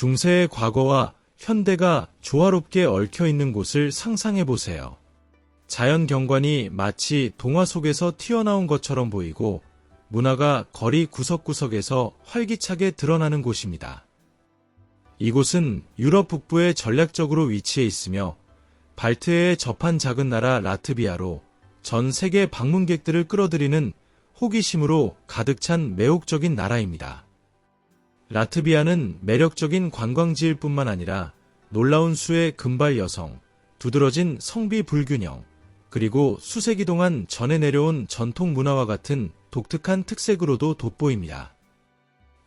중세의 과거와 현대가 조화롭게 얽혀 있는 곳을 상상해 보세요. 자연 경관이 마치 동화 속에서 튀어나온 것처럼 보이고 문화가 거리 구석구석에서 활기차게 드러나는 곳입니다. 이곳은 유럽 북부에 전략적으로 위치해 있으며 발트해에 접한 작은 나라 라트비아로 전 세계 방문객들을 끌어들이는 호기심으로 가득 찬 매혹적인 나라입니다. 라트비아는 매력적인 관광지일 뿐만 아니라 놀라운 수의 금발 여성, 두드러진 성비 불균형, 그리고 수세기 동안 전해 내려온 전통 문화와 같은 독특한 특색으로도 돋보입니다.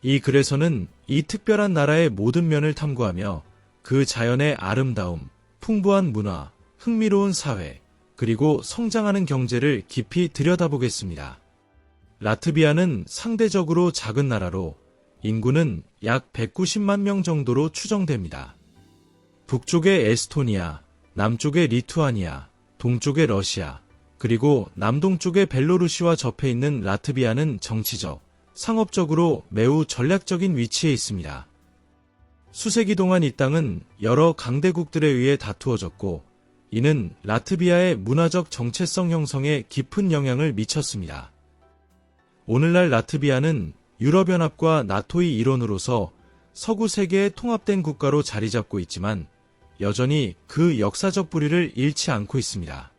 이 글에서는 이 특별한 나라의 모든 면을 탐구하며 그 자연의 아름다움, 풍부한 문화, 흥미로운 사회, 그리고 성장하는 경제를 깊이 들여다보겠습니다. 라트비아는 상대적으로 작은 나라로 인구는 약 190만 명 정도로 추정됩니다. 북쪽의 에스토니아, 남쪽의 리투아니아, 동쪽의 러시아, 그리고 남동쪽의 벨로루시와 접해 있는 라트비아는 정치적, 상업적으로 매우 전략적인 위치에 있습니다. 수세기 동안 이 땅은 여러 강대국들에 의해 다투어졌고, 이는 라트비아의 문화적 정체성 형성에 깊은 영향을 미쳤습니다. 오늘날 라트비아는 유럽연합과 나토의 일원으로서 서구 세계의 통합된 국가로 자리 잡고 있지만 여전히 그 역사적 뿌리를 잃지 않고 있습니다.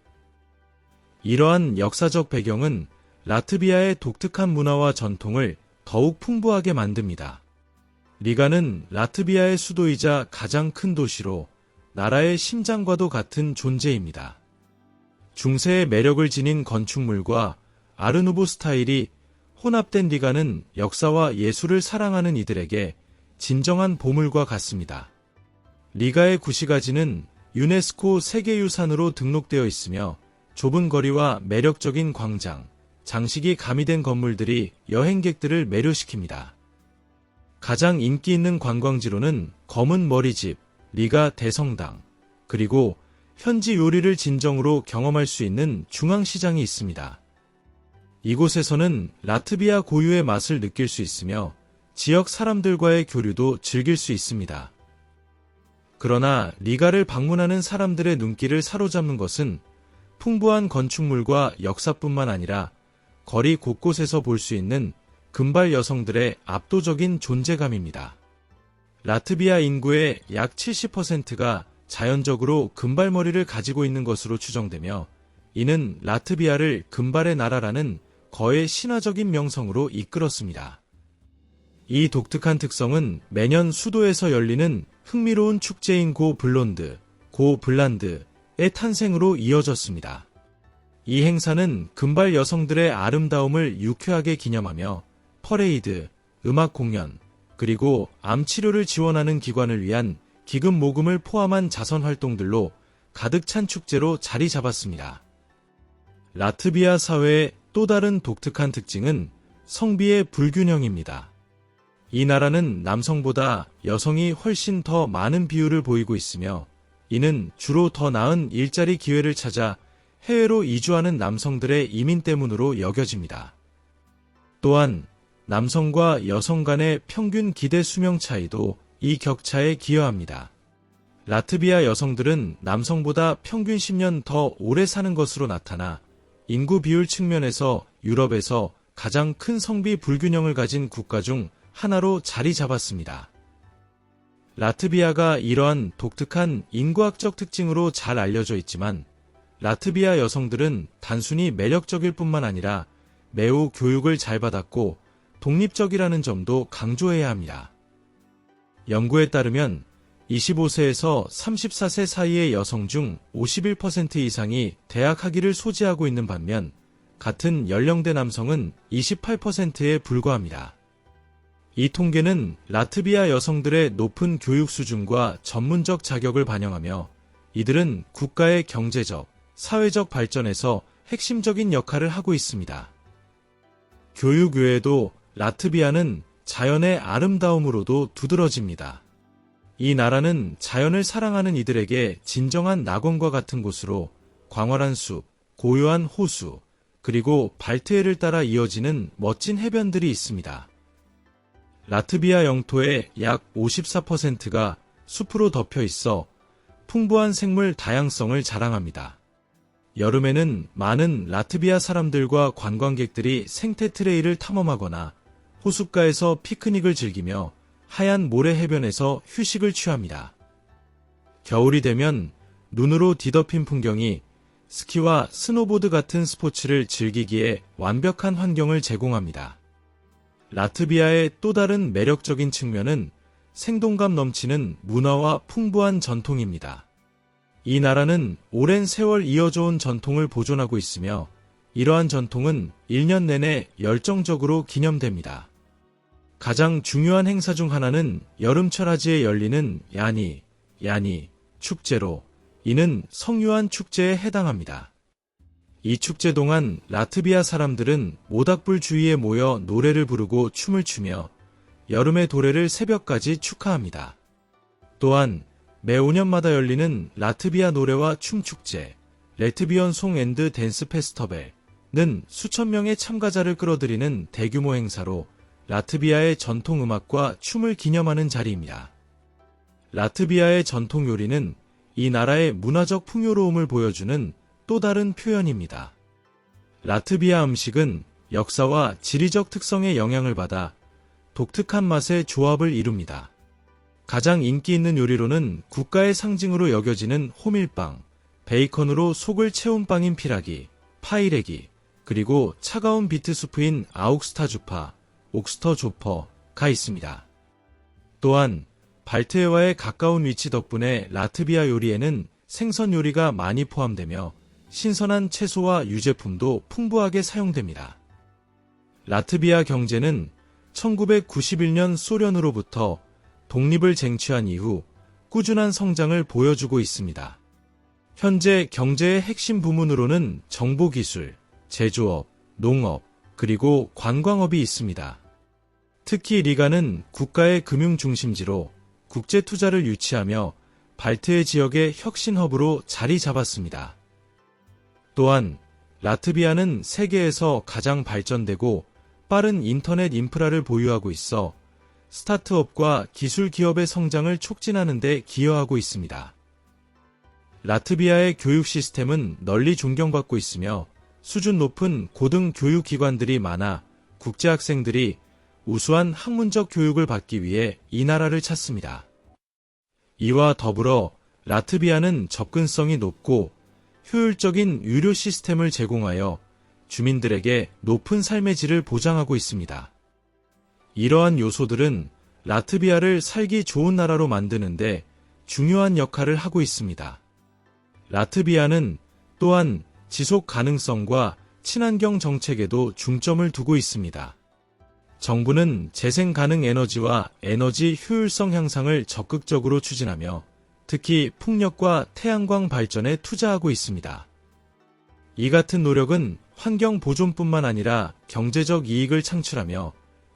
이러한 역사적 배경은 라트비아의 독특한 문화와 전통을 더욱 풍부하게 만듭니다. 리가는 라트비아의 수도이자 가장 큰 도시로 나라의 심장과도 같은 존재입니다. 중세의 매력을 지닌 건축물과 아르누보 스타일이 혼합된 리가는 역사와 예술을 사랑하는 이들에게 진정한 보물과 같습니다. 리가의 구시가지는 유네스코 세계유산으로 등록되어 있으며 좁은 거리와 매력적인 광장, 장식이 가미된 건물들이 여행객들을 매료시킵니다. 가장 인기 있는 관광지로는 검은 머리집, 리가 대성당, 그리고 현지 요리를 진정으로 경험할 수 있는 중앙시장이 있습니다. 이곳에서는 라트비아 고유의 맛을 느낄 수 있으며 지역 사람들과의 교류도 즐길 수 있습니다. 그러나 리가를 방문하는 사람들의 눈길을 사로잡는 것은 풍부한 건축물과 역사뿐만 아니라 거리 곳곳에서 볼 수 있는 금발 여성들의 압도적인 존재감입니다. 라트비아 인구의 약 70%가 자연적으로 금발머리를 가지고 있는 것으로 추정되며 이는 라트비아를 금발의 나라라는 거의 신화적인 명성으로 이끌었습니다. 이 독특한 특성은 매년 수도에서 열리는 흥미로운 축제인 고 블론드, 고 블란드의 탄생으로 이어졌습니다. 이 행사는 금발 여성들의 아름다움을 유쾌하게 기념하며 퍼레이드, 음악 공연, 그리고 암 치료를 지원하는 기관을 위한 기금 모금을 포함한 자선 활동들로 가득 찬 축제로 자리 잡았습니다. 라트비아 사회의 또 다른 독특한 특징은 성비의 불균형입니다. 이 나라는 남성보다 여성이 훨씬 더 많은 비율을 보이고 있으며 이는 주로 더 나은 일자리 기회를 찾아 해외로 이주하는 남성들의 이민 때문으로 여겨집니다. 또한 남성과 여성 간의 평균 기대 수명 차이도 이 격차에 기여합니다. 라트비아 여성들은 남성보다 평균 10년 더 오래 사는 것으로 나타나 인구 비율 측면에서 유럽에서 가장 큰 성비 불균형을 가진 국가 중 하나로 자리 잡았습니다. 라트비아가 이러한 독특한 인구학적 특징으로 잘 알려져 있지만 라트비아 여성들은 단순히 매력적일 뿐만 아니라 매우 교육을 잘 받았고 독립적이라는 점도 강조해야 합니다. 연구에 따르면 25세에서 34세 사이의 여성 중 51% 이상이 대학 학위를 소지하고 있는 반면 같은 연령대 남성은 28%에 불과합니다. 이 통계는 라트비아 여성들의 높은 교육 수준과 전문적 자격을 반영하며 이들은 국가의 경제적, 사회적 발전에서 핵심적인 역할을 하고 있습니다. 교육 외에도 라트비아는 자연의 아름다움으로도 두드러집니다. 이 나라는 자연을 사랑하는 이들에게 진정한 낙원과 같은 곳으로 광활한 숲, 고요한 호수, 그리고 발트해를 따라 이어지는 멋진 해변들이 있습니다. 라트비아 영토의 약 54%가 숲으로 덮여 있어 풍부한 생물 다양성을 자랑합니다. 여름에는 많은 라트비아 사람들과 관광객들이 생태 트레일을 탐험하거나 호숫가에서 피크닉을 즐기며 하얀 모래 해변에서 휴식을 취합니다. 겨울이 되면 눈으로 뒤덮인 풍경이 스키와 스노보드 같은 스포츠를 즐기기에 완벽한 환경을 제공합니다. 라트비아의 또 다른 매력적인 측면은 생동감 넘치는 문화와 풍부한 전통입니다. 이 나라는 오랜 세월 이어져 온 전통을 보존하고 있으며 이러한 전통은 1년 내내 열정적으로 기념됩니다. 가장 중요한 행사 중 하나는 여름철 하지에 열리는 야니 축제로 이는 성유한 축제에 해당합니다. 이 축제 동안 라트비아 사람들은 모닥불 주위에 모여 노래를 부르고 춤을 추며 여름의 도래를 새벽까지 축하합니다. 또한 매 5년마다 열리는 라트비아 노래와 춤 축제, 레트비언 송 앤드 댄스 페스터벨은 수천 명의 참가자를 끌어들이는 대규모 행사로 라트비아의 전통 음악과 춤을 기념하는 자리입니다. 라트비아의 전통 요리는 이 나라의 문화적 풍요로움을 보여주는 또 다른 표현입니다. 라트비아 음식은 역사와 지리적 특성의 영향을 받아 독특한 맛의 조합을 이룹니다. 가장 인기 있는 요리로는 국가의 상징으로 여겨지는 호밀빵, 베이컨으로 속을 채운 빵인 피라기, 파이레기, 그리고 차가운 비트 수프인 아욱스타주파, 옥스터조퍼가 있습니다. 또한 발트해와의 가까운 위치 덕분에 라트비아 요리에는 생선 요리가 많이 포함되며 신선한 채소와 유제품도 풍부하게 사용됩니다. 라트비아 경제는 1991년 소련으로부터 독립을 쟁취한 이후 꾸준한 성장을 보여주고 있습니다. 현재 경제의 핵심 부문으로는 정보기술, 제조업, 농업, 그리고 관광업이 있습니다. 특히 리가는 국가의 금융 중심지로 국제 투자를 유치하며 발트해 지역의 혁신 허브로 자리 잡았습니다. 또한 라트비아는 세계에서 가장 발전되고 빠른 인터넷 인프라를 보유하고 있어 스타트업과 기술 기업의 성장을 촉진하는 데 기여하고 있습니다. 라트비아의 교육 시스템은 널리 존경받고 있으며 수준 높은 고등 교육기관들이 많아 국제 학생들이 우수한 학문적 교육을 받기 위해 이 나라를 찾습니다. 이와 더불어 라트비아는 접근성이 높고 효율적인 유료 시스템을 제공하여 주민들에게 높은 삶의 질을 보장하고 있습니다. 이러한 요소들은 라트비아를 살기 좋은 나라로 만드는데 중요한 역할을 하고 있습니다. 라트비아는 또한 지속 가능성과 친환경 정책에도 중점을 두고 있습니다. 정부는 재생 가능 에너지와 에너지 효율성 향상을 적극적으로 추진하며 특히 풍력과 태양광 발전에 투자하고 있습니다. 이 같은 노력은 환경 보존뿐만 아니라 경제적 이익을 창출하며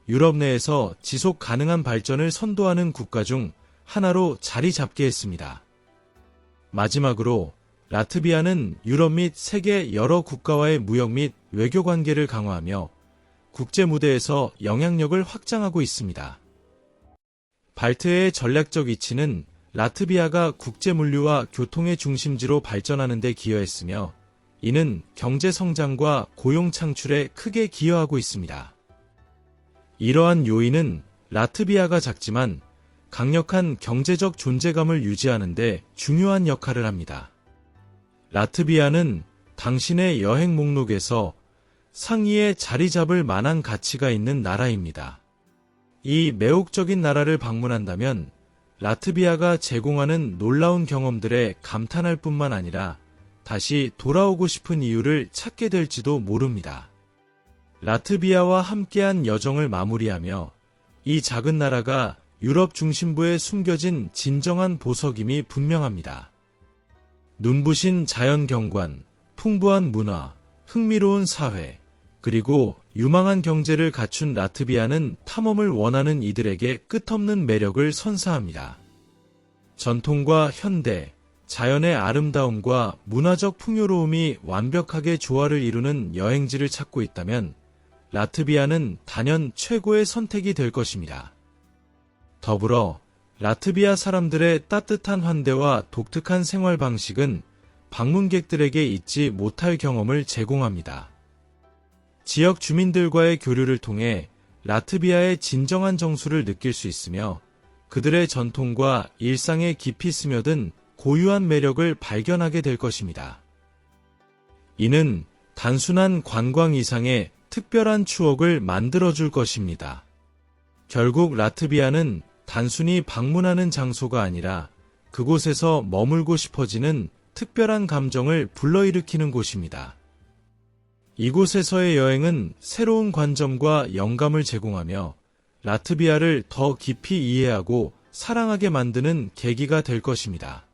유럽 내에서 지속 가능한 발전을 선도하는 국가 중 하나로 자리 잡게 했습니다. 마지막으로 라트비아는 유럽 및 세계 여러 국가와의 무역 및 외교 관계를 강화하며 국제 무대에서 영향력을 확장하고 있습니다. 발트해의 전략적 위치는 라트비아가 국제 물류와 교통의 중심지로 발전하는 데 기여했으며 이는 경제 성장과 고용 창출에 크게 기여하고 있습니다. 이러한 요인은 라트비아가 작지만 강력한 경제적 존재감을 유지하는 데 중요한 역할을 합니다. 라트비아는 당신의 여행 목록에서 상위에 자리 잡을 만한 가치가 있는 나라입니다. 이 매혹적인 나라를 방문한다면 라트비아가 제공하는 놀라운 경험들에 감탄할 뿐만 아니라 다시 돌아오고 싶은 이유를 찾게 될지도 모릅니다. 라트비아와 함께한 여정을 마무리하며 이 작은 나라가 유럽 중심부에 숨겨진 진정한 보석임이 분명합니다. 눈부신 자연 경관, 풍부한 문화, 흥미로운 사회, 그리고 유망한 경제를 갖춘 라트비아는 탐험을 원하는 이들에게 끝없는 매력을 선사합니다. 전통과 현대, 자연의 아름다움과 문화적 풍요로움이 완벽하게 조화를 이루는 여행지를 찾고 있다면 라트비아는 단연 최고의 선택이 될 것입니다. 더불어 라트비아 사람들의 따뜻한 환대와 독특한 생활 방식은 방문객들에게 잊지 못할 경험을 제공합니다. 지역 주민들과의 교류를 통해 라트비아의 진정한 정수를 느낄 수 있으며 그들의 전통과 일상에 깊이 스며든 고유한 매력을 발견하게 될 것입니다. 이는 단순한 관광 이상의 특별한 추억을 만들어줄 것입니다. 결국 라트비아는 단순히 방문하는 장소가 아니라 그곳에서 머물고 싶어지는 특별한 감정을 불러일으키는 곳입니다. 이곳에서의 여행은 새로운 관점과 영감을 제공하며 라트비아를 더 깊이 이해하고 사랑하게 만드는 계기가 될 것입니다.